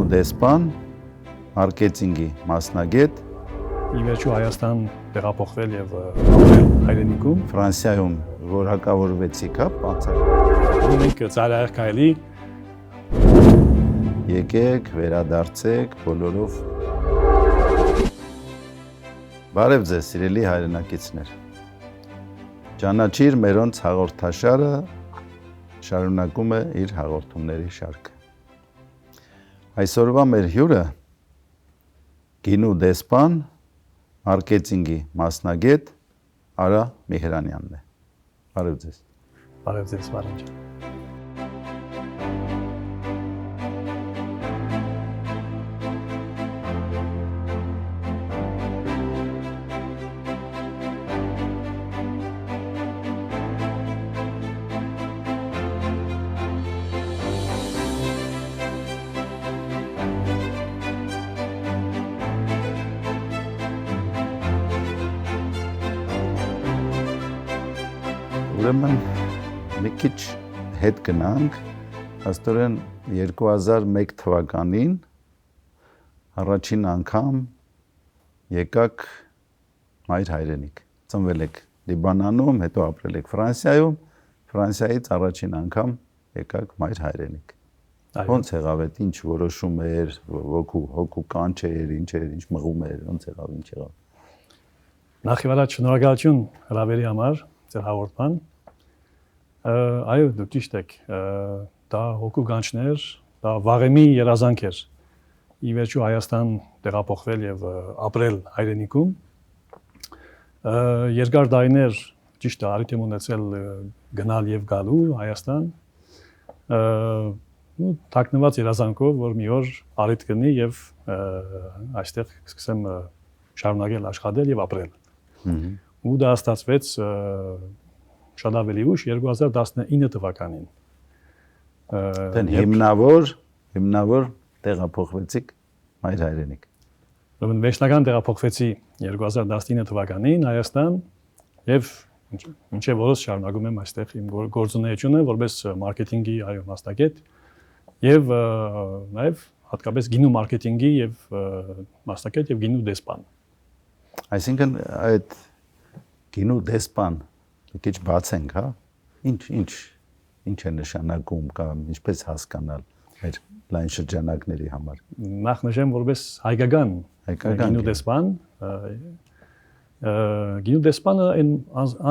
գինու դեսպան, մարքեթինգի մասնագետ, ի վերջո Հայաստան տեղափոխվել եւ ապրել հայրենիքում։ Ֆրանսիայում որակավորվեցիք, անցակ։ Մենք ծայրահեղ քայլի Եկեք, վերադարձեք բոլորով։ Բարև ձեզ, սիրելի հայրենակիցներ։ Ճանաչիր մերոնց հաղորդաշարը շարունակում է իր հաղորդումների շարքը։ Այսօրվա մեր հյուրը գինու դեսպան, մարքեթինգի մասնագետ Արա Մեհրանյանն է։ Բարև ձեզ։ Բարև ձեզ, Վարդան։ Ուրեմն մի քիչ հետ գնանք, աստորեն 2001 թվականին առաջին անգամ եկաք մայր հայրենիք, ծնվել եք Լիբանանում, հետո ապրել եք Ֆրանսիայում, Ֆրանսիայից առաջին անգամ եկաք մայր հայրենիք։ Ոնց եղավ այդ, ինչ որոշում էր, հոգու կանչ էր, ինչ մղում էր, ոնց եղավ, ինչ եղավ։ Նախ եւ առաջ շնորհակալություն հրավերի համար, ձեր հաղորդման։ Այո, դուք ճիշտ եք, դա հոգու կանչներ, դա վաղեմի երազանք էր։ Ի վերջո Հայաստան տեղափոխվել եւ ապրել հայրենիքում։ Երկար տարիներ ճիշտ է առիթ եմ ունեցել գնալ եւ գալու Հայաստան։ Ու թաքնված երազանքով, որ մի օր առիթ կնի եւ այստեղ սկսեմ շարունակել աշխատել եւ ապրել։ Ու դա ստացվեց շատ ավելի ուշ 2019 թվականին։ Դեն հիմնավոր տեղափոխվեցիք մայր հայրենիք։ Ուրեմն վերջնական տեղափոխվեցի 2019 թվականին Հայաստան եւ մինչեւ որս շարունակում եմ այստեղ իմ գործունեությունը որպես մարքեթինգի մասնագետ եւ նաեւ հատկապես գինու մարքեթինգի եւ մասնագետ եւ գինու դեսպան։ Այսինքն այդ գինու դեսպան մի քիչ բացենք, հա։ Ինչ է նշանակում կամ ինչպես հասկանալ մեր լայն շրջանակների համար։ Նախ նշեմ որպես հայկական գինու դեսպան, գինու դեսպանը այն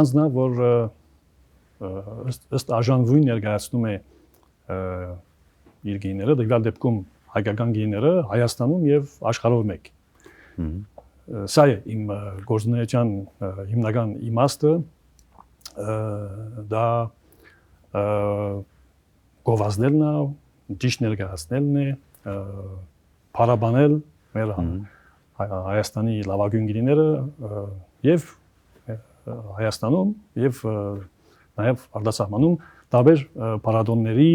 անձնա, որ ըստ արժանվույն ներկայացնում է իր գիները, դեպի դեպքում հայկական գիները Հայաստանում եւ աշխարհով մեկ։ Սա է իմ գործունեության հիմնական իմաստը, դա գովազդելն է, ճիշտ ներկայացնելն է, փառաբանել մեր Հայաստանի լավագույն գինիները եւ Հայաստանում եւ նաեւ արտասահմանում տարբեր փառատոների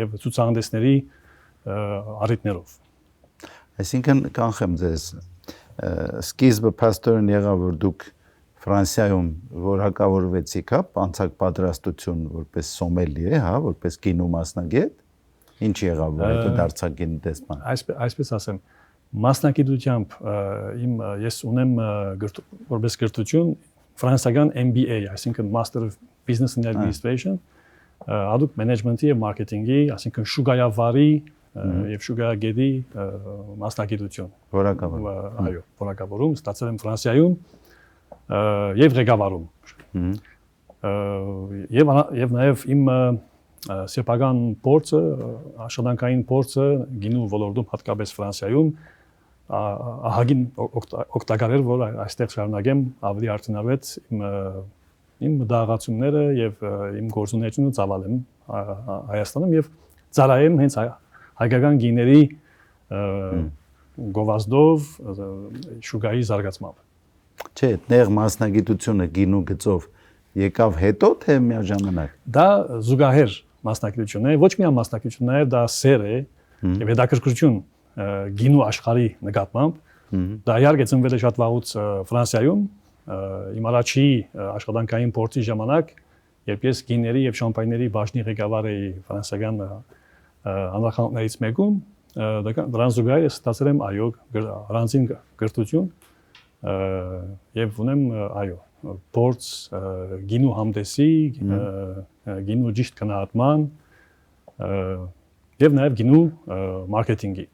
եւ ցուցահանդեսների առիթներով։ Այսինքն կանխեմ ձեզ սկիզբը փաստորեն եղավ որ դուք Ֆրանսիայում որակավորվեցիք, հա, անցակ պատրաստություն որպես սոմելիե, հա, որպես գինու մասնագետ, ինչ եղավ, որ հետո դարձաք գինու դեսպան։ Այսպես ասեմ, մասնագիտությամբ ես ունեմ որպես կրթություն ֆրանսիական MBA, այսինքն Master of Business and Administration, հատուկ մենեջմենթի եւ մարքեթինգի, այսինքն շուգայավարի եւ շուգայագետի մասնագիտություն։ Որակավոր։ Այո, որակավորում ստացել եմ Ֆրանսիայում եւ ղեկավարում։ Եվ նաեւ իմ սեփական փորձը, աշխատանքային փորձը գինու ոլորտում հատկապես Ֆրանսիայում ահագին օգտակար էր, որ այստեղ շարունակեմ ավելի արդյունավետ իմ մտահղացումները եւ իմ գործունեությունը ծավալեմ Հայաստանում եւ ծառայեմ հենց հայկական գիների գովազդով շուգայի զարգացմամբ։ Չէ, այդտեղ մասնագիտությունը գինու գծով եկավ հետո թե միաժամանակ։ Դա զուգահեռ մասնագիտություն է, ոչ միայն մասնագիտություն, նաև դա սեր է եւ հետաքրքրություն գինու աշխարհի նկատմամբ։ Դա իհարկե ծնվել է շատ վաղուց Ֆրանսիայում, իմ առաջի աշխատանքային փորձի ժամանակ, երբ ես գիների եւ շամպայների բաժնի ղեկավար էի ֆրանսիական հանրախանութներից մեկում, դրան զուգահեռ ես ստացել եմ այո առանձին կրթություն եւ ունեմ այո փորձ գինու համտեսի գինու ճիշտ գնահատման եւ նաեւ գինու մարքեթինգի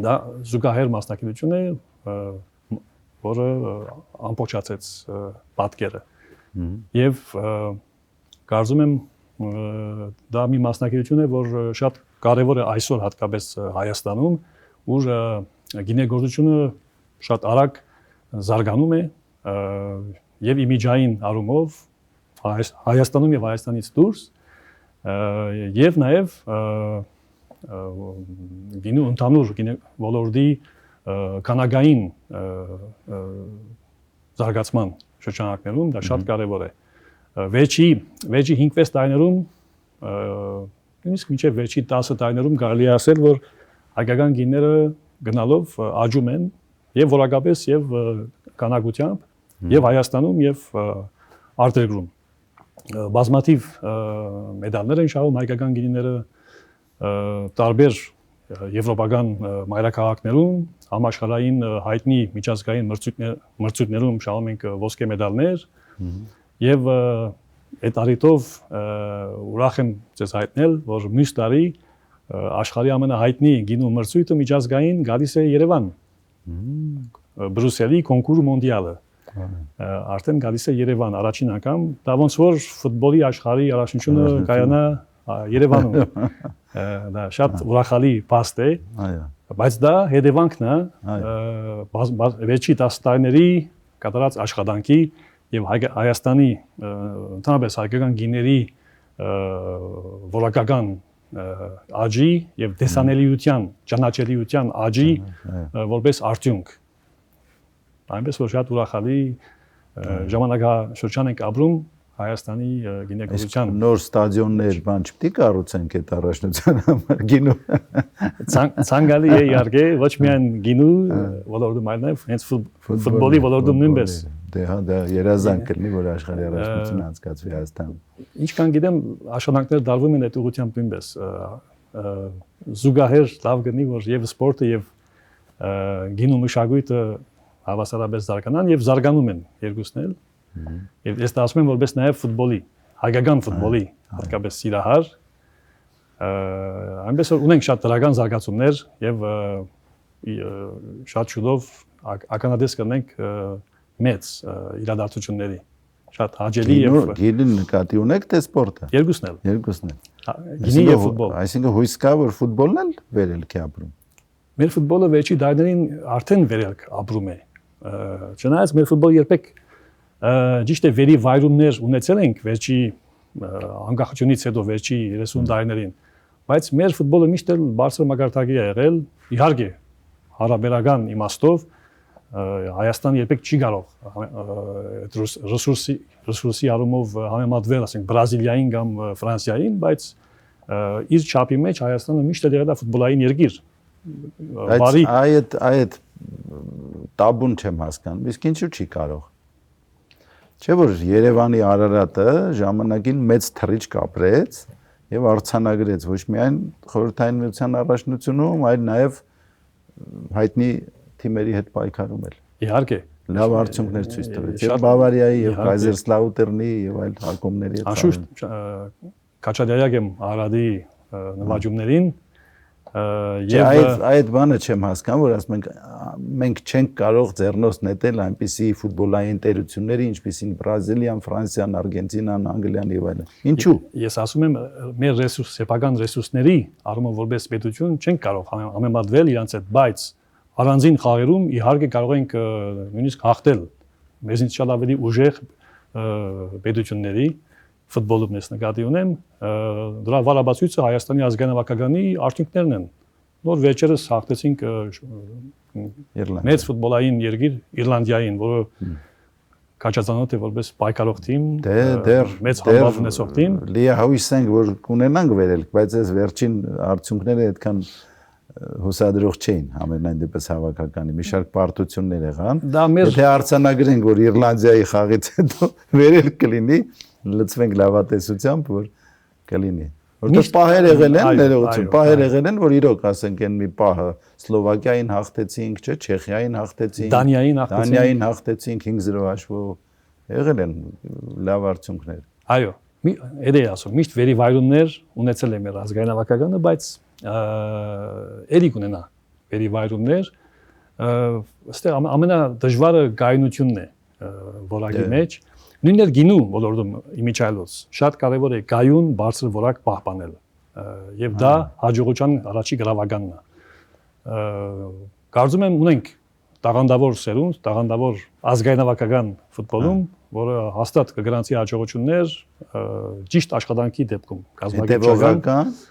դա զուգահեռ մասնակցություն է որը ամբողջացեց պատկերը եւ կարծում եմ դա մի մասնակցություն է որ շատ կարևոր է այսօր հատկապես Հայաստանում ուր գինեգործությունը շատ արագ զարգանում է եւ իմիջային առումով Հայաստանում եւ Հայաստանից դուրս եւ նաեւ գինու ընդհանուր ոլորտի կանագային զարգացման շրջանակներում դա շատ կարևոր է վերջի 5-6 տարիներում նույնիսկ մինչև վերջի 10 տարիներում կարելի է ասել որ հայկական գինները գնալով աճում են եւ որակապես եւ կանագությամբ եւ Հայաստանում եւ արտերկրում բազմաթիվ մեդալներ են շահում հայկական գինիները տարբեր եվրոպական մայրաքաղաքներում համաշխարհային հայտնի միջազգային մրցույթներում շահում ենք ոսկե մեդալներ եւ այդ առիթով ուրախ եմ ձեզ հայտնել որ մյուս տարի աշխարհի ամենահայտնի գինու մրցույթը միջազգային գալիս է Երևան Բրյուսելի կոնկուր մոնդիալը արդեն գալիս է Երևան առաջին անգամ դա ոնց որ ֆուտբոլի աշխարհի առաջնությունը կայանա Երևանում դա շատ ուրախալի փաստ է բայց դա հետևանքն է վերջի 10 տարիների կատարած աշխատանքի եւ Հայաստանի ընդհանրապես հայկական գիների որակական աճի եւ տեսանելիության ճանաչելիության աճի որպես արդյունք այնպես որ շատ ուրախալի ժամանակաշրջան ենք ապրում Հայաստանի գինեգործության նոր ստադիոններ բան չպետք է կառուցենք այդ առաջնության համար գինու ցանկալի է իհարկե ոչ միայն գինու ոլորտում այլ նաև հենց ֆուտբոլի ոլորտում նույնպես դե հա դա երազանք կլինի որ աշխարհի առաջնությունը անցկացվի Հայաստանում ինչքան գիտեմ աշխատանքներ դարվում են այդ ուղղությամբ նույնպես զուգահեռ լավ գտնի որ եւ սպորտը եւ գինու մշակույթը հավասարապես զարգանան եւ զարգանում են երկուսն էլ Եվ ես ասում եմ որպես նաև ֆուտբոլի, հայկական ֆուտբոլի, հատկապես սիրահար, այնպես որ ունենք շատ դրական զարգացումներ եւ շատ շուտով ականադես կնենք մեծ իրադարձությունների, շատ հաճելի եւ գինին նկատի ունեք թե սպորտը։ Երկուսն էլ։ Գինի եւ ֆուտբոլ։ Այսինքն հույս կա որ ֆուտբոլն էլ վերելք է ապրում։ Մեր ֆուտբոլը վերջի տարիներին արդեն վերելք ապրում է։ Չնայած մեր ֆուտբոլը երբեք Ճիշտ է վերի վայրումներ ունեցել ենք վերջի անկախությունից հետո վերջի 30 տարիներին, բայց մեր ֆուտբոլը միշտ էլ բարձր մակարդակի է եղել, իհարկե հարաբերական իմաստով Հայաստանը երբեք չի կարող ռեսուրսի առումով համեմատվել, ասենք Բրազիլիային կամ Ֆրանսիային, բայց իր չափի մեջ Հայաստանը միշտ էլ եղել է ֆուտբոլային երկիր։ Այդ տաբուն չեմ հասկանում, իսկ ինչու չի կարող։ Չէ՞ որ Երևանի Արարատը ժամանակին մեծ թռիչ կապրեց եւ արձանագրեց ոչ միայն խորհրդային միության առաջնությունում, այլ նաեւ հայտնի թիմերի հետ պայքարում էլ։ Իհարկե, լավ արդյունքներ ցույց տվեց եւ Բավարիայի եւ Կայզերսլաուտերնի եւ այլ հակումների հետ։ Անշուշտ Քաչադյաակ եմ Արարատի նվաճումներին եւ այդ բանը չեմ հասկանում որ ասում ենք մենք չենք կարող ձեռնոց նետել այնպիսի ֆուտբոլային տերությունների ինչպիսին Բրազիլիան, Ֆրանսիան, Արգենտինան, Անգլիան եւ այլն։ Ինչու։ Ես ասում եմ մեր սեփական ռեսուրսների առումով որպես պետություն չենք կարող համեմատվել իրանց հետ, բայց առանձին խաղերում իհարկե կարող ենք նույնիսկ հաղթել մեզնից շատ ավելի ուժեղ պետությունների ֆուտբոլում ես նկատի ունեմ, դրա վարաբացույցը Հայաստանի ազգային հավաքականի արդյունքներն են։ Նոր վերջերս հաղթեցինք մեծ ֆուտբոլային երկիր Իռլանդիային, որը կաչածանոթ է որպես պայքարող թիմ, մեծ համբավ ունեցող թիմ։ Լիահույս ենք որ կունենանք վերելք, բայց այս վերջին արդյունքները այդքան հուսադրող չէին համենայն դեպս հավաքականի մի շարք պարտություններ եղան։ Եթե արձանագրենք որ Իռլանդիայի խաղից հետո վերելք կլինի լծվենք լավատեսությամբ որ կլինի։ Որտեղ պահեր եղել են, այո, ներողություն, այո, պահեր այո։ եղել են, որ իրոք ասենք այն մի պահը Սլովակիային հաղթեցինք, չէ, Չեխիային հաղթեցինք, Դանիային հաղթեցինք 5-0 հաշվով, եղել են լավ արդյունքներ։ Այո, էդ է ասում, միշտ վերիվայրումներ ունեցել է մեր ազգային հավաքականը, բայց էլի կունենա վերիվայրումներ, այստեղ ամենադժվարը գայունությունն է որակի մեջ, նույնն էլ գինու ոլորտում իմիջայլոց շատ կարևոր է գայուն բարձր որակ պահպանել եւ դա հաջողության առաջի գրավականն է։ Կարծում եմ ունենք տաղանդավոր սերունդ, տաղանդավոր ազգայնավարական ֆուտբոլում, որը հաստատ կգրանցի հաջողություններ ճիշտ աշխատանքի դեպքում,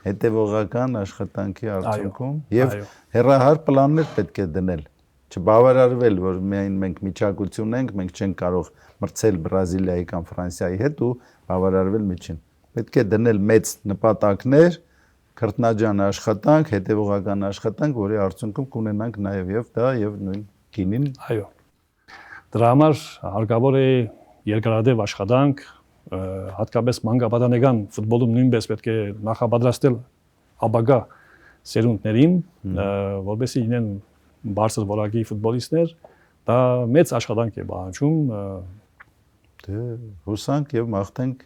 հետևողական աշխատանքի արդյունքում եւ հեռահար պլաններ պետք է դնել։ Չբավարարվել, որ միայն մենք միջակայություն ենք, մենք չենք կարող մրցել Բրազիլիայի կամ Ֆրանսիայի հետ ու բավարարվել միջին։ Պետք է դնել մեծ նպատակներ, քրտնաջան աշխատանք, հետևողական աշխատանք, որի արդյունքում կունենանք նաև եւ դա եւ նույն գինին։ Այո։ Դրա համար հարկավոր է երկարատև աշխատանք, հատկապես մանկապատանեկան ֆուտբոլում նույնպես պետք է նախապատրաստել ապագա սերունդներին, որովհետեւ ինեն բարձր որակի ֆուտբոլիստներ, դա մեծ աշխատանք է պահանջում։ Դե հուսանք եւ մաղթենք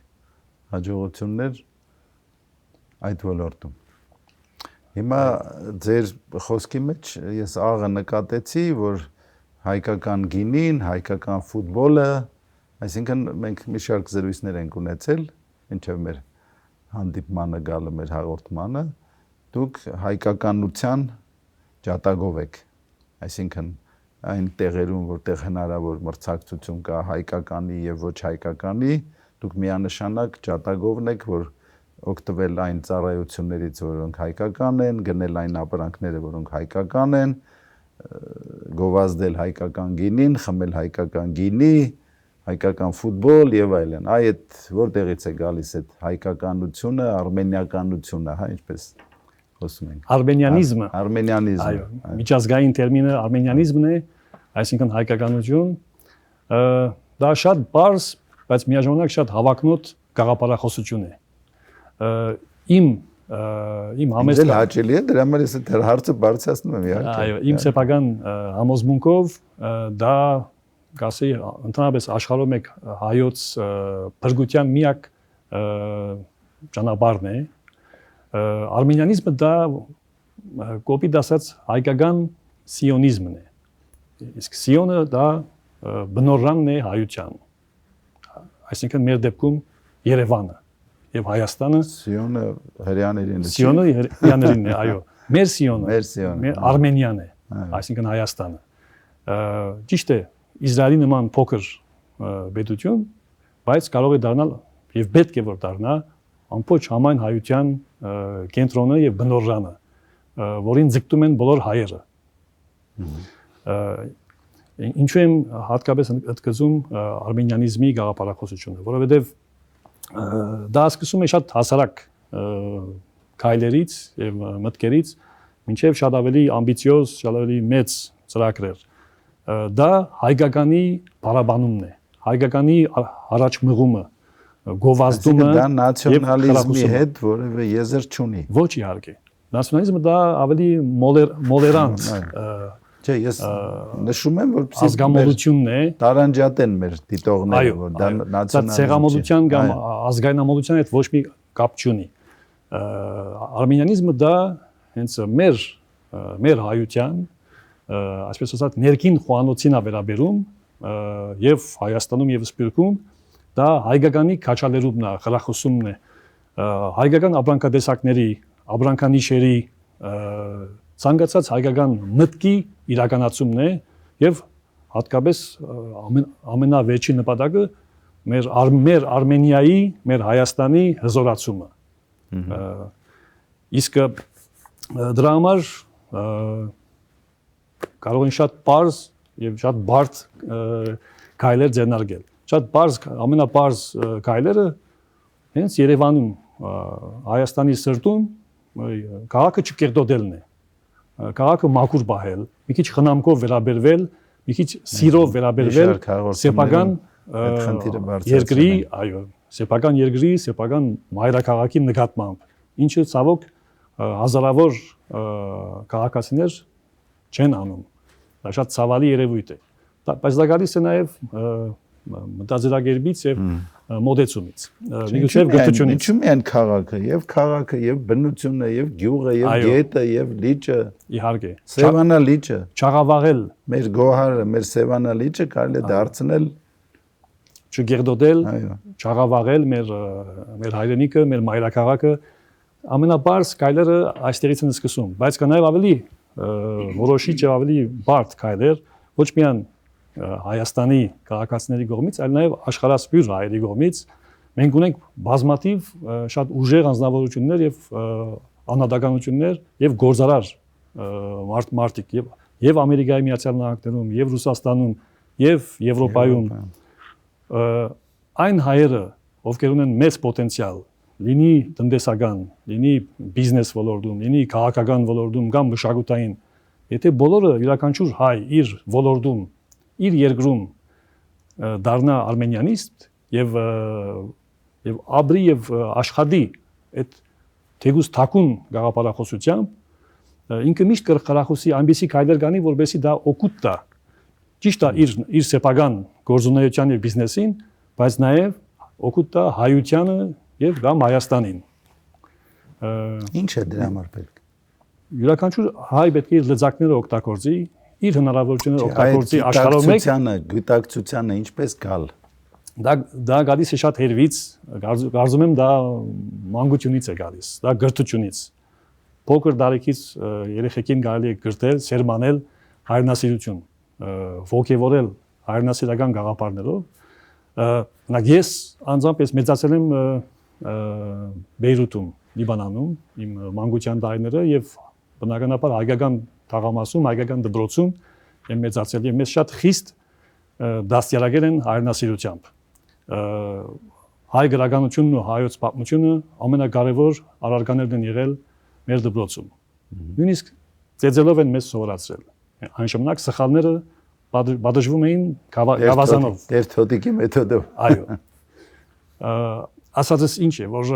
հաջողություններ այդ ոլորտում։ Հիմա ձեր խոսքի մեջ ես աղը նկատեցի, որ հայկական գինին, հայկական ֆուտբոլը, այսինքն մենք մի շարք զրույցներ ենք ունեցել, ինչեւ մեր հանդիպմանը գալը մեր հաղորդմանը, դուք հայկականության ջատագով եք, այսինքն այն տեղերում, որտեղ հնարավոր մրցակցություն կա հայկականի եւ ոչ հայկականի, դուք միանշանակ ջատագովն եք, որ օգտվել այն ծառայություններից, որոնք հայկական են, գնել այն ապրանքները, որոնք հայկական են, գովազդել հայկական գինին, խմել հայկական գինի, հայկական ֆուտբոլ եւ այլն։ Այդ որտեղից է գալիս այդ հայկականությունը, արմենիականությունը, հա, ինչպես խոսում ենք։ Արմենիանիզմը։ Արմենիանիզմը։ Այո, միջազգային տերմինը արմենիանիզմն է, այսինքն հայկականություն, դա շատ բարձ, բայց միաժամանակ շատ հավակնոտ գաղափարախոսություն է։ Իմ համեստը հաճելի է, դրա համար ես այդ հարցը բարձրացնում եմ իհարկե։ Այո, իմ սեփական համոզմունքով դա գասի ընդհանրապես աշխարհում եք հայոց բրգության միակ ճանապարհն է։ Արմենիանիզմը դա կոպիտ ասած հայկական սիոնիզմն է։ Իսկ սիոնը դա բնօրրանն է հայության։ Այսինքն մեր դեպքում Երևանը եւ Հայաստանը Սիոնը հрьяաներին է։ Սիոնը հрьяաներին է, այո։ Մեր Սիոնը, մեր Արմենիան է, այսինքն Հայաստանը։ Ճիշտ է, Իսրայելի նման փոքր պետություն, բայց կարող է դառնալ եւ պետք է որ դառնա ամբողջ համայն հայության կենտրոնը եւ բնօրրանը, որին ձգտում են բոլոր հայերը։ Ինչու եմ հատկապես ընդգծում արմենիանիզմի գաղափարախոսությունը, որովհետեւ դա սկսում է շատ հասարակ քայլերից եւ մտքերից, մինչեւ շատ ավելի ամբիցիոզ, շատ ավելի մեծ ծրագրեր։ Դա հայկականի բարաբանումն է, հայկականի առաջ մղումը, գովազդումը դա նացիոնալիզմի հետ որևէ եզր չունի։ Ոչ իհարկե։ Նացիոնալիզմը դա ավելի մոլերանտ Չէ, ես նշում եմ, որ ազգամոլությունն է, տարանջատեն մեր դիտողները, որ դա նացիոնալիզմ ցեղամոլության կամ ազգայնամոլության հետ ոչ մի կապ չունի։ Արմենիանիզմը դա հենց մեր հայության, այսպես ասած, ներքին խոհանոցին է վերաբերում եւ Հայաստանում եւ Սփյուռքում դա հայկականի քաչալերումն է, խրախուսումն է, հայկական ապրանքատեսակների, ապրանքանիշերի ցանկացած հայկական մտքի իրականացումն է եւ հատկապես ամենավերջին նպատակը մեր Արմենիայի, մեր Հայաստանի հզորացումը։ Իսկ դրա համար կարող են շատ པարզ եւ շատ բարդ քայլեր ձեռնարկել։ Շատ པարզ, ամենապարզ քայլերը հենց Երևանում, Հայաստանի սրտում քաղաքը չկերտոտելն է։ Քաղաքը մաքուր պահել, մի քիչ խնամքով վերաբերվել, մի քիչ սիրով վերաբերվել սեփական երկրի, այո, սեփական երկրի, սեփական մայրաքաղաքի նկատմամբ, ինչը ցավոք հազարավոր քաղաքացիներ չեն անում։ Դա շատ ցավալի երևույթ է։ Բայց դա գալիս է նաև մտածելակերպից եւ մոդեցումից։ Միգուցե գրթությունից։ Ինչու՞ միայն քաղաքը, եւ բնությունը, եւ գյուղը, եւ գետը, եւ լիճը։ Իհարկե։ Սևանա լիճը։ Չաղավաղել Մեր գոհարը, մեր Սևանա լիճը կարելի է դարձնել չգերդոդել, չաղավաղել մեր հայրենիքը, մեր մայրաքաղաքը, ամենաբարձ քայլերը այստեղից են սկսում, բայց կա նաև ավելի որոշիչ եւ ավելի բարդ քայլեր, ոչ միայն Հայաստանի քաղաքացիների կողմից, այլ նաև աշխարհասփյուր հայերի կողմից։ Մենք ունենք բազմաթիվ շատ ուժեղ անձնավորություններ եւ անհատականություններ եւ գործարար մարդիկ եւ Ամերիկայի Միացյալ Նահանգներում, եւ Ռուսաստանում, եւ Եվրոպայում այն հայերը, ովքեր ունեն մեծ պոտենցիալ, լինի տնտեսական, լինի բիզնես ոլորտում, լինի քաղաքական ոլորտում կամ մշակութային, եթե բոլորը յուրաքանչյուր հայ իր ոլորտում, իր երկրում դառնա արմենիանիստ եւ ապրի եւ աշխատի այդ թեգուս թակուն գաղափարախոսությամբ ինքը միշտ կխրախուսի այնպիսի քայլեր կանի, որովհետեւ դա օգուտ տա ճիշտ է իր սեփական գործունեության եւ բիզնեսին, բայց նաեւ օգուտ տա հայությանը եւ կամ Հայաստանին։ Ինչ է դրա համար պետք։ Յուրաքանչյուր հայ պետք է իր լեզակները օգտագործի, իր հնարավորությունները օգտագործի աշխարհում մեկ գիտակցությանը ինչպես գալ։ Դա գալիս է շատ հերվից, կարծում եմ դա մանկությունից է գալիս, դա գրթությունից։ Փոքր տարիքից երեխեքին կարելի է գրտել, սերմանել հայրենասիրություն, ոգևորել հայրենասիրական գաղափարներով։ Ես անձամբ մեծացել եմ Բեյրութում, Լիբանանում, իմ մանկության տարիները եւ բնականաբար հայկական թաղամասում, հայկական դպրոցում եմ մեծացել եւ մեզ շատ խիստ դաստիարակել են հայրենասիրությամբ։ Հայ գրականությունն ու հայոց պատմությունը ամենակարևոր առարկաներն են եղել մեր դպրոցում։ Նույնիսկ ծեծելով են մեզ սովորացրել։ Այն ժամանակ սխալները պատժվում էին գավազանով։ Տեր-թոդիկի մեթոդով։ Այո։ Ասածս ինչ է, որ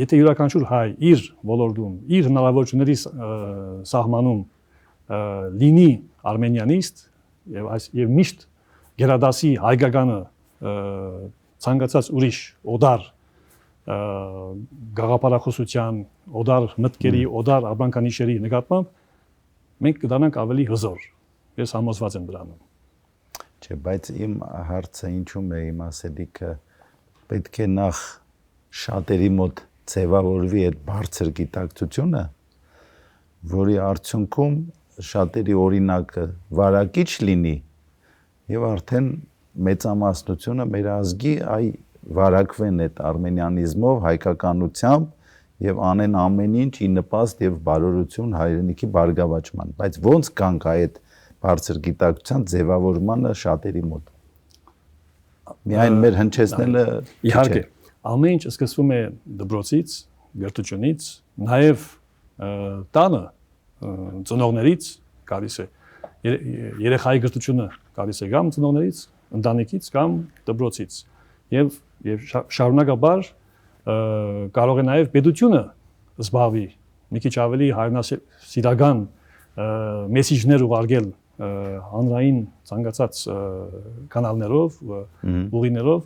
եթե յուրաքանչյուր հայ իր ոլորտում, իր հնարավորությունների սահմանում լինի արմենիանիստ եւ միշտ գերադասի հայկականը ցանկացած ուրիշ օդար գաղափարախոսության, օդար մտքերի, օդար ապրանքանիշերի նկատմամբ մենք կդառնանք ավելի հզոր։ Ես համոզված եմ դրանում։ Չէ, բայց իմ հարցը ինչու՞մ է իմ ասելիքը պետք է նախ շատերի մոտ ձևավորվի այդ բարձր գիտակցությունը, որի արդյունքում շատերի օրինակը վարակիչ լինի եւ արդեն մեծամասնությունը մեր ազգի վարակվեն այդ արմենիանիզմով, հայկականությամբ եւ անեն ամեն ինչ ի նպաստ եւ բարօրություն հայրենիքի բարգավաճման, բայց ո՞նց կանք այդ բարձր գիտակցության ձևավորմանը շատերի մոտ։ Միայն մեր հնչեցնելը իհարկե ամեն ինչ սկսվում է դպրոցից, գրթությունից, նաև տանը ծնողներից գալիս է երեխայի գրթությունը գալիս է կամ ծնողներից, ընտանիքից կամ դպրոցից եւ շարունակաբար կարող է նաև պետությունը զբաղվի մի քիչ ավելի հայրենասիրական մեսիջներ ուղարկել հանրային ցանկացած կանալներով, ուղիներով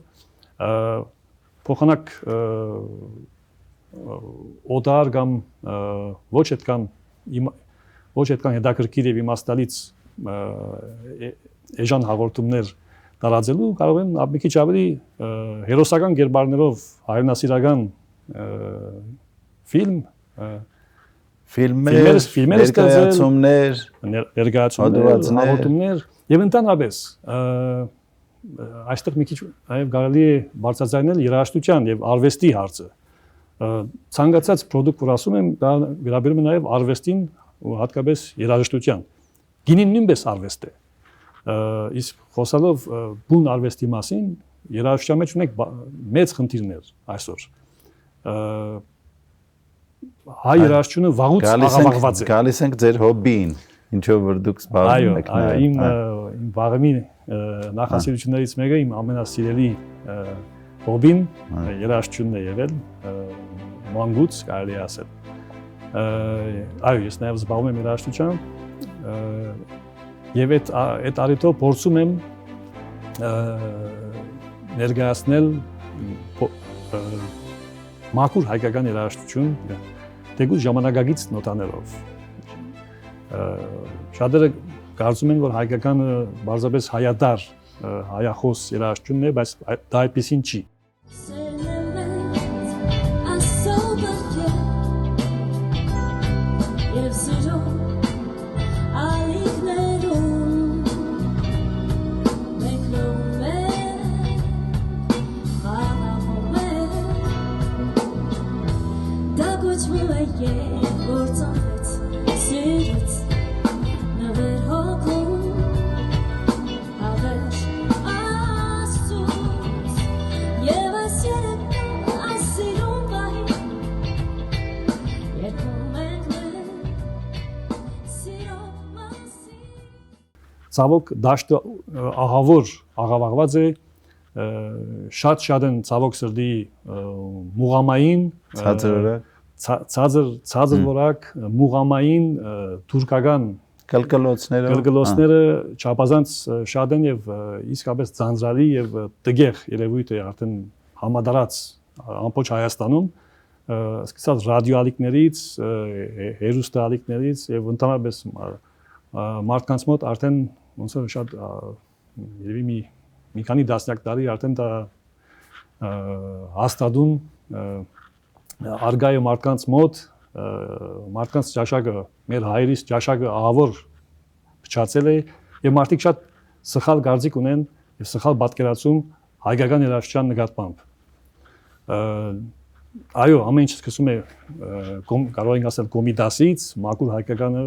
փոխանակ օդար կամ ոչ այդքան հետաքրքիր եւ իմաստալից էժան հաղորդումներ տարածելու կարող են մի քիչ ավելի հերոսական կերպարներով հայրենասիրական ֆիլմեր, ներկայացումներ, հաղորդումներ եւ ընդհանրապես այստեղ մի քիչ այո կարելի է բարձրացնել երաժշտության եւ արվեստի հարցը։ Ցանկացած product, որ ասում եմ, դա վերաբերում է նաեւ արվեստին ու հատկապես երաժշտության։ Գինին նույնպես արվեստ է։ Իսկ խոսալով բուն արվեստի մասին, երաժշտության մեջ ունենք մեծ խնդիրներ այսօր։ Հայ երաժշտությունը վաղուց աղավաղված է։ Գալիս ենք ձեր հոբբին, ինչով որ դուք զբաղվում եք։ Այո, իմ վաղեմի նախասիրություններից մեկը իմ ամենասիրելի հոբին երաժշտությունն է եղել։ մանկուց կարելի ասել։ Այո, ես նաև զբաղվում եմ երաժշտությամբ եւ այդ առիթով փորձում եմ ներկայացնել մաքուր հայկական երաժշտություն թեկուզ ժամանակակից նոտաներով։ Շատերը կարծում են, որ հայկականը բարձրապես հայադար հայախոս երաժշտությունն է, բայց դա այդպեսին չի։ Ցավոք դաշտը ահավոր աղավաղված է շատ են ցավոք սրտի մուղամային ցածր որակ մուղամային թուրքական կլկլոցները չափազանց շատ են եւ իսկապես ձանձրալի եւ տգեղ երևույթ է արդեն համադարած ամբողջ Հայաստանում սկսած ռադիոալիքներից հերոստալիքներից եւ ընդհանրապես մարդկանց մոտ արդեն ոնց որ շատ երևի մի քանի դասնյակ տարի արդեն դա հաստատում արգայը մարդկանց մոտ մարդկանց ճաշակը մեր հայրից ճաշակը ահավոր փչացել է եւ մարդիկ շատ սխալ կարծիք ունեն եւ սխալ պատկերացում հայկական երաժշտության նկատմամբ այո ամեն ինչ սկսում է կարող ենք ասել կոմիտասից մաքուր հայկականը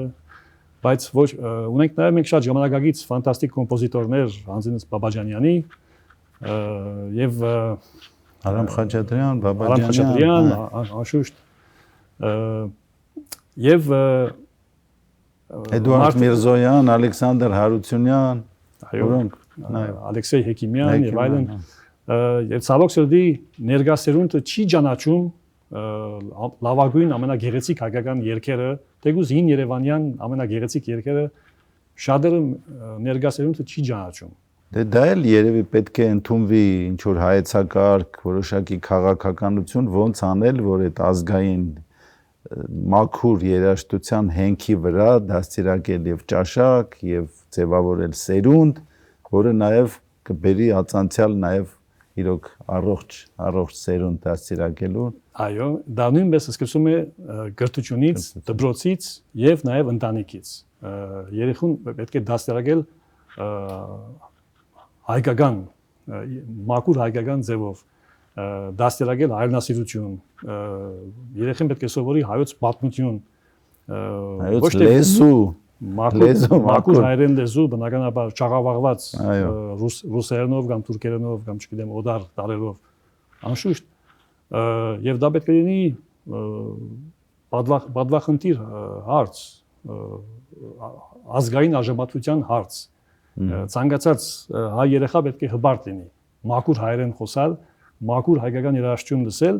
բայց ոչ ունենք նաև մենք շատ ժամանակակից ֆանտաստիկ կոմպոզիտորներ Անձինս Բաբաջանյանի եւ Արամ Խաչատրյան, Բաբաջանյան, անշուշտ եւ Էդուարդ Միրզոյան, Ալեքսանդր Հարությունյան, որոնք Ալեքսեյ Հեկիմյան եւ այլն եւ ցավոք սրտի ներկայացերունը չի ճանաչում լավագույն ամենագեղեցիկ հայկական երգերը թեկուզ հին Երևանյան ամենագեղեցիկ երգերը շատերը ներկայացերունը չի ճանաչում դա էլ երևի պետք է ընդունվի ինչ որ հայեցակարգ որոշակի քաղաքականություն ոնց անել որ այդ ազգային մաքուր երաժշտության հենքի վրա դաստիարակել եւ ճաշակ եւ ձևավորել սերունդ որը նաեւ կբերի ածանցյալ նաեւ իրոք առողջ սերունդ դաստիարակելու այո դա նույնպես սկսում է գրթությունից դպրոցից եւ նաեւ ընտանիքից երեխուն պետք է դաստիարակել հայկական մաքուր հայկական ձևով դաստիարակել հայրենասիրություն երեխեն պետք է սովորի հայոց պատմություն հայոց լեզու մաքուր հայերեն լեզու բնականաբար չաղավաղված ռուսերենով կամ թուրքերենով կամ չգիտեմ օդար տարերով անշուշտ եւ դա պետք է լինի պատվախնդիր հարց ազգային արժանապատվության հարց ցանկացած հայ երեխա պետք է հպարտ լինի մաքուր հայերեն խոսալ մաքուր հայկական երաժշտություն լսել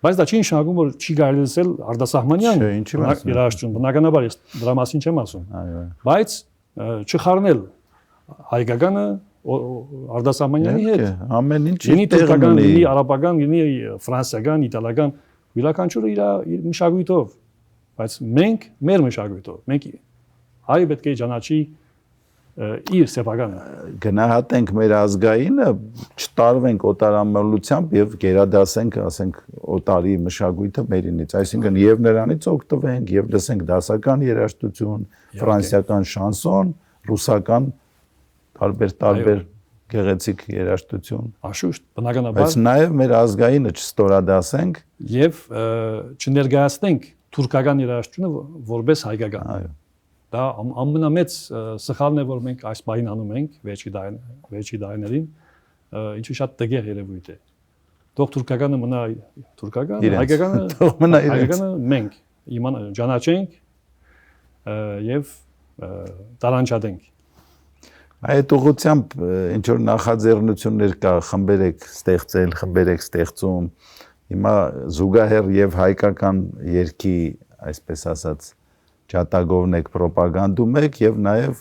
բայց դա չի նշանակում որ չի կարելի լսել արտասահմանյան երաժշտություն բնականաբար ես դրա մասին չեմ ասում բայց չխառնել հայկականը արտասահմանյանի հետ ամեն ինչ լինի թուրքական լինի արաբական լինի ֆրանսիական իտալական յուրաքանչյուրը իր մշակույթով բայց մենք մեր մշակույթով մենք հայը պետք է ճանաչի իր սեփականը գնահատենք մեր ազգայինը չտարվենք օտարամոլությամբ եւ գերադասենք ասենք օտարի մշակույթը մերինից այսինքն եւ նրանից օգտվենք եւ լսենք դասական երաժշտություն ֆրանսիական շանսոն ռուսական տարբեր գեղեցիկ երաժշտություն անշուշտ բնականաբար բայց նաեւ մեր ազգայինը չստորադասենք եւ չներկայացնենք թուրքական երաժշտությունը որպես հայկական այո դա ամենամեծ սխալն է որ մենք այս բանին անում ենք վերջի դարերին ինչու շատ տգեղ երևույթ է թող թուրքականը մնա թուրքական հայկականը մենք ճանաչենք եւ տարանջատենք այդ ուղղությամբ ինչ որ նախաձեռնություններ կա խմբեր եք ստեղծել խմբեր եք ստեղծում Հիմա զուգահեռ եւ հայկական երկի, այսպես ասած, ջատագովն եք պրոպագանդում եք եւ նաեւ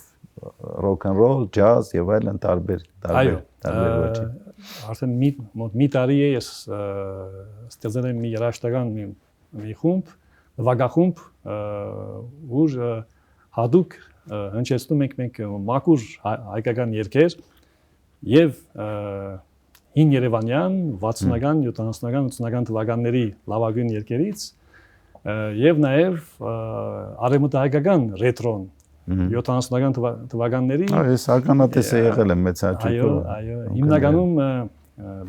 rock and roll, jazz եւ այլն տարբեր ոճի։ Արդեն մի տարի է ես ստեղծել եմ մի երաժշտական մի խումբ, նվագախումբ, ուր հատուկ հնչեցնում ենք մենք մաքուր հայկական երգեր եւ հին Երևանյան 60-ական, 70-ական, 80-ական թվականների լավագույն երգերից եւ նաեւ արևմտահայկական ռետրոն 70-ական թվականների Ես ականատես եղել եմ մեծ հաճույքով։ Այո, հիմնականում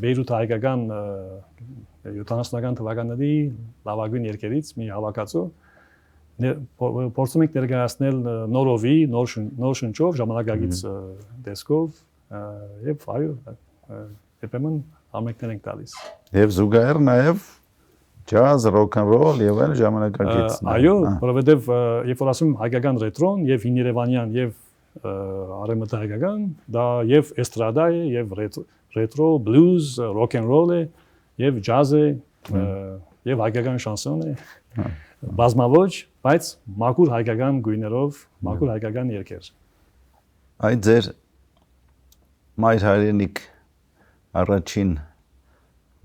Բեյրութ հայկական 70-ական թվականների լավագույն երգերից մի հավաքածու փորձում ենք ներկայացնել նորովի, նոր շնչով, ժամանակակից տեսքով եւ այո, երբեմն համերգներ ենք տալիս։ Եվ զուգահեռ նաեւ jazz, rock and roll եւ այլ ժամանակակից։ Այո, որովհետեւ երբ որ ասում հայկական ռետրոն եւ հին Երևանյան եւ արևմտահայկական, դա եւ էստրադա է եւ ռետրո, բլյուզ, rock and roll է եւ jazz է եւ հայկական շանսոն է։ Բազմաոճ, բայց մաքուր հայկական գույներով, մաքուր հայկական երգեր։ Այդ ձեր մայր հայրենիք առաջին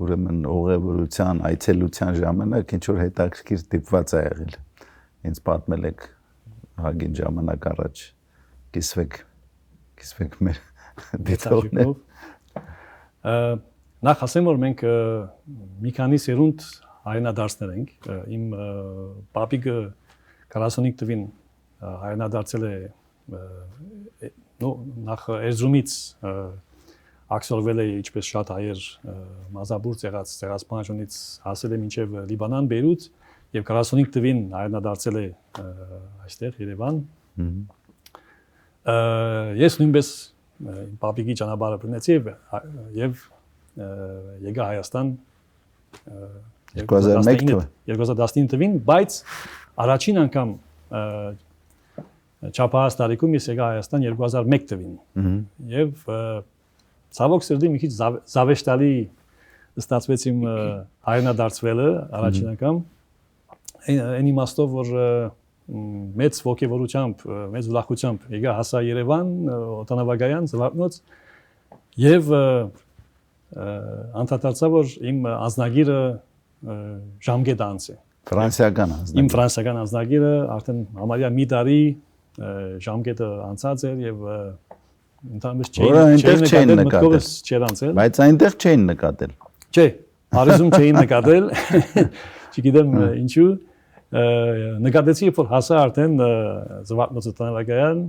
ուրեմն ուղևորության, այցելության ժամանակ ինչ որ հետաքրքիր դիպված է եղել։ Ինձ պատմել եք հագին ժամանակ առաջ կիսվեք մեր դիտողներ։ Նախ ասեմ որ մենք մի քանի սերունդ հայրենադարձներ ենք։ Իմ պապիկը 45 թվին հայրենադարձել է նախ Էրզրումից ակսորվել է ինչպես շատ հայեր մազաբուրց եղած Սեղասպանջունից հասել է մինչև Լիբանան, Բեյրութ եւ 45 թվին հայրենադարձել է այստեղ Երևան։ Ես նույնպես իմ պապիկի ճանապարհը բռնեցի եւ եկա Հայաստան 2019 թվին, բայց առաջին անգամ չափահաս տարիքում ես եկա Հայաստան 2001 թվին եւ ցավոք սրտի մի քիչ զավեշտալի ստացվեց իմ հայրենադարձվելը առաջին անգամ այն իմաստով որ մեծ ողջավորությամբ մեծ ուրախությամբ եկա հասա Երևան օտանավակայան Զվարթնոց եւ անդրադարձա որ իմ անձնագիրը ժամկետ անց է ֆրանսիական անձնագիր իմ ֆրանսիական անձնագիրը արդեն համարյա մի տարի ժամկետը անցած էր եւ ընդհանրապես չէին նկատել չէր անցել բայց այնտեղ չէին նկատել չէ Փարիզում չէին նկատել չգիտեմ ինչու նկատեցի որ հասա արդեն Զվարթնոցի տանավակայան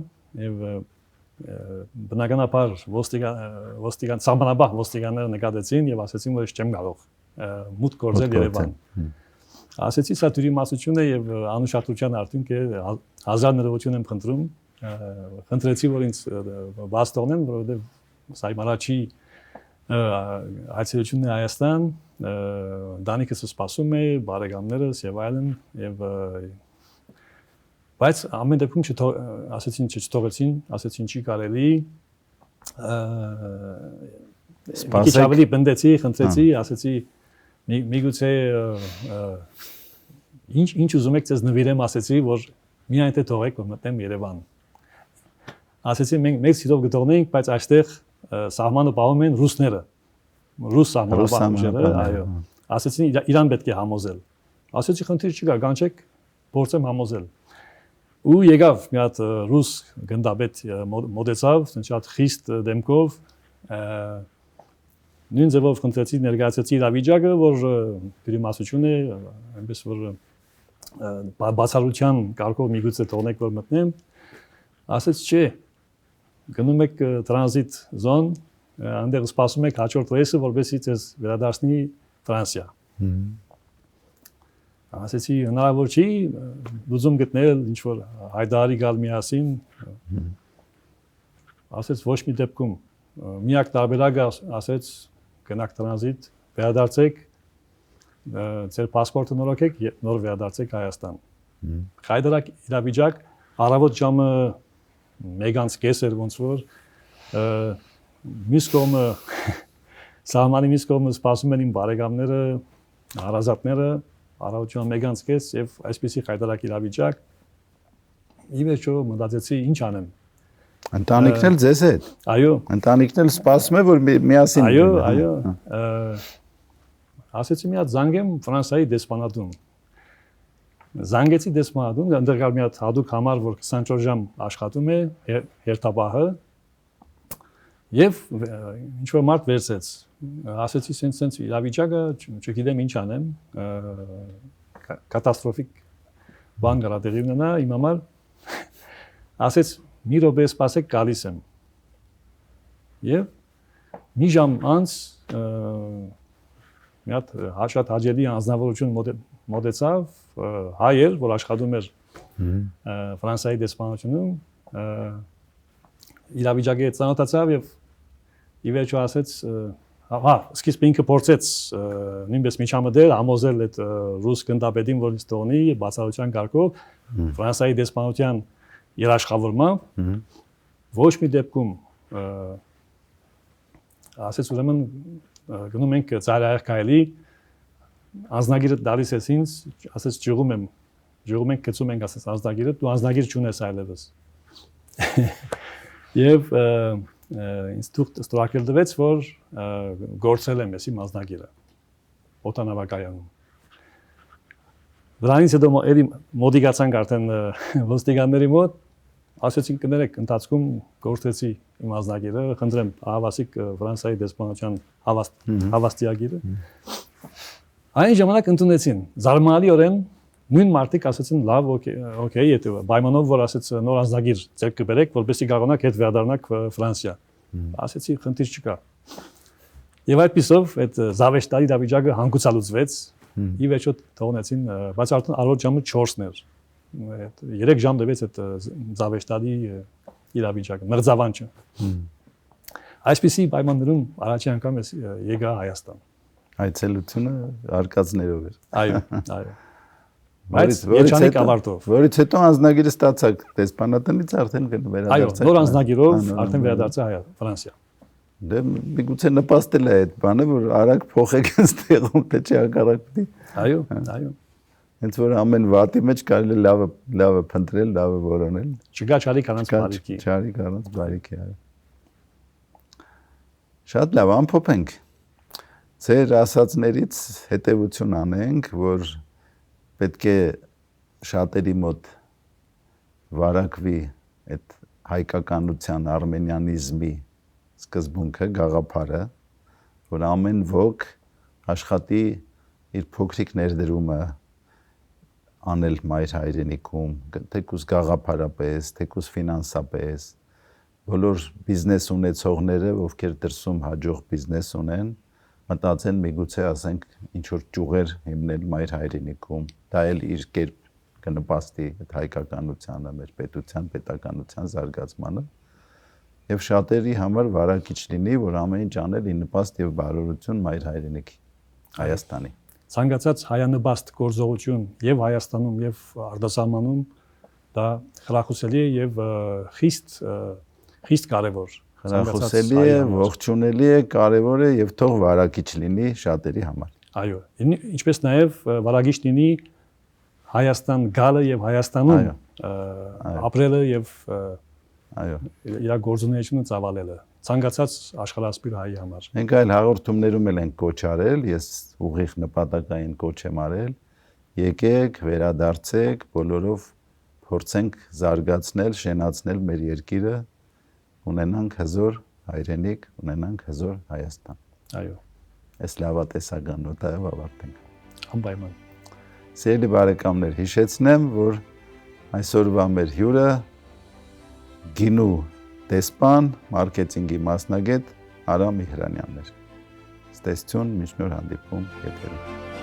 եւ բնականաբար ոստիկան սահմանաբար ոստիկանները նկատեցին եւ ասեցին որ ես չեմ կարող մուտք գործել Երևան ասեցի սա դյուրիմասություն է եւ անուշադրության արդյունք է հազար ներողություն եմ խնդրում խնդրեցի որ ինձ բաց թողնեն որովհետեւ սա իմ առաջի այցելությունն է Հայաստան դանիքս սպասում է բարեկամներս եւ այլն եւ բայց ամեն դեպքում ասեցին չթողեցին ասեցին չի կարելի սպասեք բնդեցի խնդրեցի ասեցի միգուցե ինչ ուզում եք ձեզ նվիրեմ ասեցի որ միայն թե թողեք որ մտնեմ Երևան ասեցի մենք սիրով գտնենք բայց այստեղ սահմանը պահում են ռուսները ռուս սահմանապահները այո ասեցին իրան պետք է համոզել ասեցի խնդիր չկա կանչեք փորձեմ համոզել ու եկավ մի հատ ռուս գնդապետ մոտեցավ շատ խիստ դեմքով նույն ձևով խնդրեցի ներկայացրեցի իրավիճակը որ դյուրիմասություն է այնպես որ բացառության կարգով միգուցե թողնեք որ մտնեմ ասեց չէ գնում եք տրանզիտ զոն այնտեղ սպասում եք հաջորդ ռեյսը որպեսզի ձեզ վերադարձնի Ֆրանսիա ասեցի հնարավոր չի լուծում գտնել ինչ որ հայդարի գալ միասին ասեց ոչ մի դեպքում միակ տարբերակը ասեց գնաք տրանզիտ վերադարձեք ձեր պասպորտը նորոգեք նոր վերադարձեք Հայաստան հայդարակ իրավիճակ առավոտ ժամը 1:30 էր ոնց որ միս կողմը սահմանի միս կողմը սպասում են իմ բարեկամները հարազատները առավոտյան 1:30 եւ այսպեսի խայտարակ իրավիճակ։ Ի վերջո մտածեցի ինչ անեմ։ Ընտանիքն էլ ձեզ հետ։ Այո։ Ընտանիքն էլ սպասում է որ միասին։ Այո։ Ասեցի մի հատ զանգեմ Ֆրանսիայի դեսպանատուն։ Զանգեցի դեսպանատուն, այնտեղ կար մի հատ հadoop համար, որ 24 ժամ աշխատում է, հերթապահը։ Եվ ինչ որ մարդ վերցեց։ Ասեցի սենց իրավիճակը, չգիտեմ ինչ անեմ, կատաստրոֆիկ բան գա տեղի ունենա իմ համար։ Ասեց մի րոպե սպասեք գալիս եմ։ Եվ մի ժամ անց մի հատ շատ հաջելի անձնավորություն մոտեցավ, հայ էր, որ աշխատում էր Ֆրանսիայի դեսպանությունում, իրավիճակի հետ ծանոթացավ եւ ի վերջո ասեց, սկիզբը ինքը փորձեց նույնպես միջամտել, համոզել այդ ռուս գնդապետին, որ ինձ թողնի բացառության կարգով Ֆրանսիայի դեսպանության երաշխավորմամբ ոչ մի դեպքում ասեց ուրեմն գնում ենք ծայրահեղ քայլի անձնագիրը դալիս ես ինձ, ասեց ջղում ենք գծում ենք ասեց անձնագիրը, դու անձնագիր չունես այլևս։ Եվ ինձ ստորակել դվեց, որ գործել եմ ես իմ անձնագիրը օտանավակայանում։ Դրանից հետո մոդիկացանք արդեն ոստիկանների մոտ, ասեցին կներեք ընթացքում գործեցի իմ անձնագիրը, խնդրեմ ահավասիկ Ֆրանսիայի դեսպանության հավաստիագիրը։ Այն ժամանակ ընդունեցին, զարմանալիորեն նույն մարդիկ ասեցին լավ, օքեյ, եթե պայմանով որ ասեց նոր անձնագիր ձեռք կբերեք, որպեսզի կարողանաք հետ վերադառնաք Ֆրանսիա։ Ասեցի խնդիր չկա։ Եվ այդպիսով այդ զավեշտալի դավիճակը հանգուցալուծվեց, ի վերջո թողնեցին, բայց արդեն առօր ժամը 4-ն էր։ 3 ժամ տևեց այդ զավեշտալի իրավիճակը, մրձավանջը։ Այսպիսի պայմաններում առաջի անգամ եկա Հայաստան։ Այցելությունը արկածներով էր։ Այո, այո։ Բայց երջանիկ ավարտով։ Որից հետո անձնագիրը ստացաք դեսպանատնից արդեն վերադարձաք։ Այո, նոր անձնագիրով արդեն վերադարձա Ֆրանսիա։ Դե միգուցե նպաստել է այդ բանը, որ արագ փոխեք այստեղում, թե չի հակառակի։ Այո, այո։ Հենց որ ամեն վատի մեջ կարելի լավը փնտրել, լավը որոնել։ Չկա չարիք առանց բարիքի։ Չարիք առանց բարիքի, այո։ Շատ լավ, ամփոփենք։ Ձեր ասածներից հետևություն անենք, որ պետք է շատերի մոտ վարակվի այդ հայկականության, արմենիանիզմի սկզբունքը, գաղափարը, որ ամեն ոք աշխատի իր փոքրիկ ներդրումը անել մայր հայրենիքում, թեկուզ գաղափարապես, թեկուզ ֆինանսապես, բոլոր բիզնես ունեցողները, ովքեր դրսում հաջող բիզնես ունեն, մտածեն միգուցե ասենք ինչ որ ճյուղեր հիմնել մայր հայրենիքում, դա էլ իր կերպ կնպաստի այդ հայկականությանը, մեր պետության, պետականության զարգացմանը, եւ շատերի համար վարակիչ լինի, որ ամեն ինչ անել ի նպաստ եւ բարօրություն մայր հայրենիքի Հայաստանի։ Ցանկացած հայանպաստ գործողություն եւ Հայաստանում եւ արտասահմանում դա խրախուսելի է եւ խիստ կարեւոր։ Խրախուսելի է, ողջունելի է, կարևոր է եւ թող վարակիչ լինի շատերի համար։ Այո, ինչպես նաեւ վարակիչ լինի Հայաստան գալը եւ Հայաստանում ապրելը եւ այո, իր գործունեությունը ծավալելը։ Ցանկացած աշխարհասպիր հայի համար։ Մենք այլ հաղորդումներում էլ ենք կոչ արել, ես ուղիղ նպատակային կոչ եմ արել, եկեք, վերադարձեք, բոլորով փորձենք զարգացնել, շենացնել մեր երկիրը, ունենանք հզոր հայրենիք, ունենանք հզոր Հայաստան։ Այո։ Այս լավատեսական նոտայով ավարտենք։ Անպայման։ Սիրելի բարեկամներ, հիշեցնեմ, որ այսօրվա մեր հյուրը գինու դեսպան, մարքեթինգի մասնագետ Արամ Իհրանյանն էր։ Ստեսություն, մինչ նոր հանդիպում եթերում։